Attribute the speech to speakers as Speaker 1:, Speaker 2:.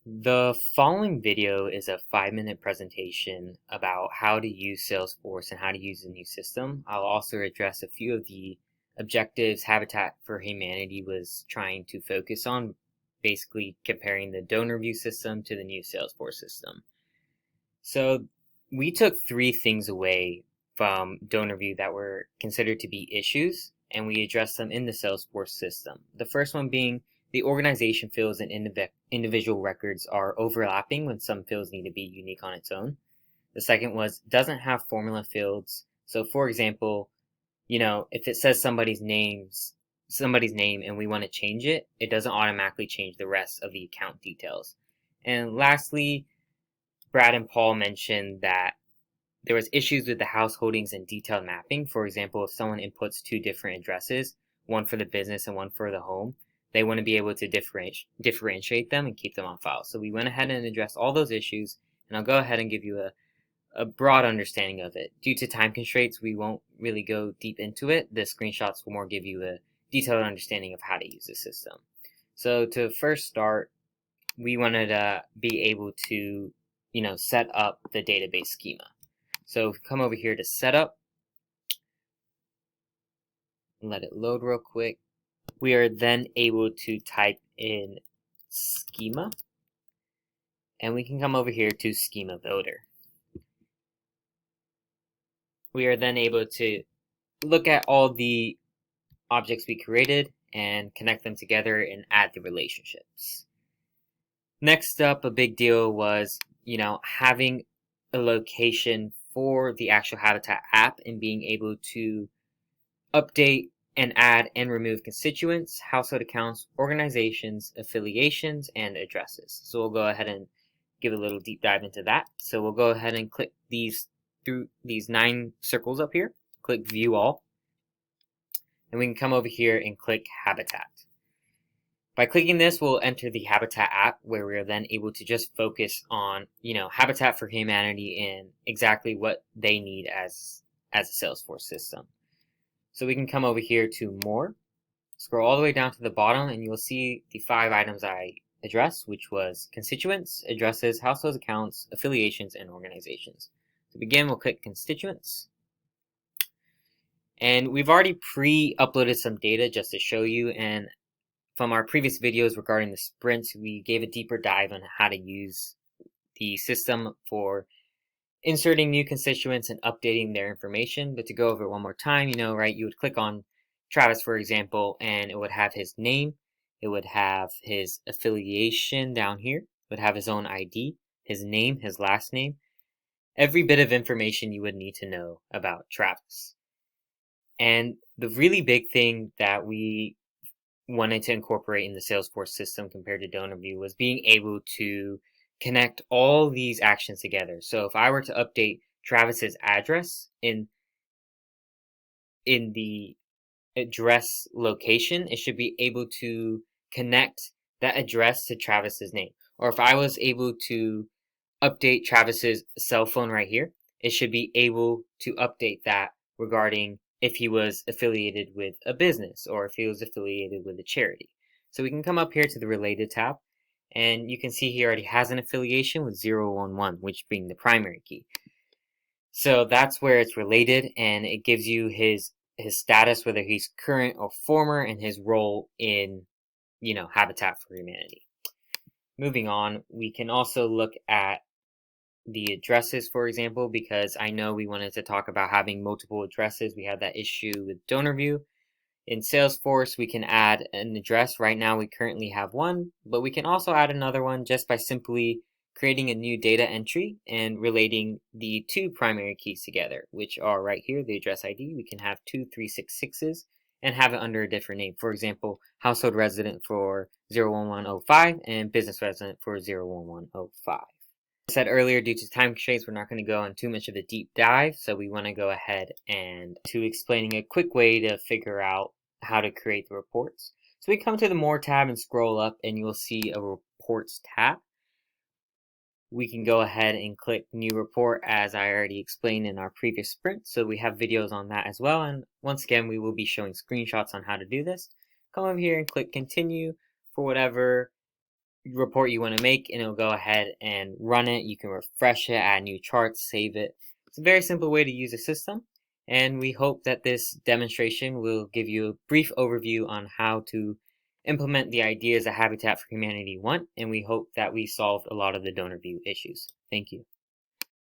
Speaker 1: The following video is a 5-minute presentation about how to use Salesforce and how to use the new system. I'll also address a few of the objectives Habitat for Humanity was trying to focus on, basically comparing the donor view system to the new Salesforce system. So we took 3 things away from donor view that were considered to be issues, and we addressed them in the Salesforce system. The first one being the organization fields and individual records are overlapping when some fields need to be unique on its own. The second was doesn't have formula fields. So for example, if it says somebody's name and we want to change it, it doesn't automatically change the rest of the account details. And lastly, Brad and Paul mentioned that there was issues with the householdings and detailed mapping. For example, if someone inputs 2 different addresses, one for the business and one for the home, they want to be able to differentiate them and keep them on file. So we went ahead and addressed all those issues, and I'll go ahead and give you a broad understanding of it. Due to time constraints, we won't really go deep into it. The screenshots will more give you a detailed understanding of how to use the system. So to first start, we wanted to be able to, set up the database schema. So if we come over here to setup, let it load real quick. We are then able to type in schema, and we can come over here to schema builder. We are then able to look at all the objects we created and connect them together and add the relationships. Next up, a big deal was, having a location for the actual Habitat app and being able to update and add and remove constituents, household accounts, organizations, affiliations, and addresses. So we'll go ahead and give a little deep dive into that. So we'll go ahead and click through these 9 circles up here, click View All, and we can come over here and click Habitat. By clicking this, we'll enter the Habitat app, where we're then able to just focus on, Habitat for Humanity and exactly what they need as a Salesforce system. So we can come over here to More, scroll all the way down to the bottom, and you'll see the 5 items I addressed, which was constituents, addresses, household accounts, affiliations, and organizations. To begin, we'll click constituents. And we've already pre-uploaded some data just to show you, and from our previous videos regarding the sprints, we gave a deeper dive on how to use the system for inserting new constituents and updating their information. But to go over it one more time, you would click on Travis, for example, and it would have his name, it would have his affiliation down here, it would have his own ID, his name, his last name, every bit of information you would need to know about Travis. And the really big thing that we wanted to incorporate in the Salesforce system compared to DonorView was being able to connect all these actions together. So if I were to update Travis's address in the address location, it should be able to connect that address to Travis's name. Or if I was able to update Travis's cell phone right here, it should be able to update that regarding if he was affiliated with a business or if he was affiliated with a charity. So we can come up here to the Related tab, and you can see he already has an affiliation with 011, which being the primary key. So that's where it's related, and it gives you his status, whether he's current or former, and his role in, Habitat for Humanity. Moving on, we can also look at the addresses, for example, because I know we wanted to talk about having multiple addresses. We had that issue with DonorView. In Salesforce, we can add an address. Right now, we currently have one, but we can also add another one just by simply creating a new data entry and relating the 2 primary keys together, which are right here, the address ID. We can have 2 366s and have it under a different name. For example, household resident for 01105 and business resident for 01105. I said earlier, due to time constraints, we're not going to go on too much of a deep dive, so we want to go ahead and to explaining a quick way to figure out how to create the reports. So we come to the More tab and scroll up, and you'll see a Reports tab. We can go ahead and click New Report, as I already explained in our previous sprint, so we have videos on that as well, and once again, we will be showing screenshots on how to do this. Come over here and click Continue for whatever report you want to make, and it'll go ahead and run it. You can refresh it, add new charts, save it. It's a very simple way to use a system, and we hope that this demonstration will give you a brief overview on how to implement the ideas that Habitat for Humanity want, and we hope that we solved a lot of the donor view issues. Thank you.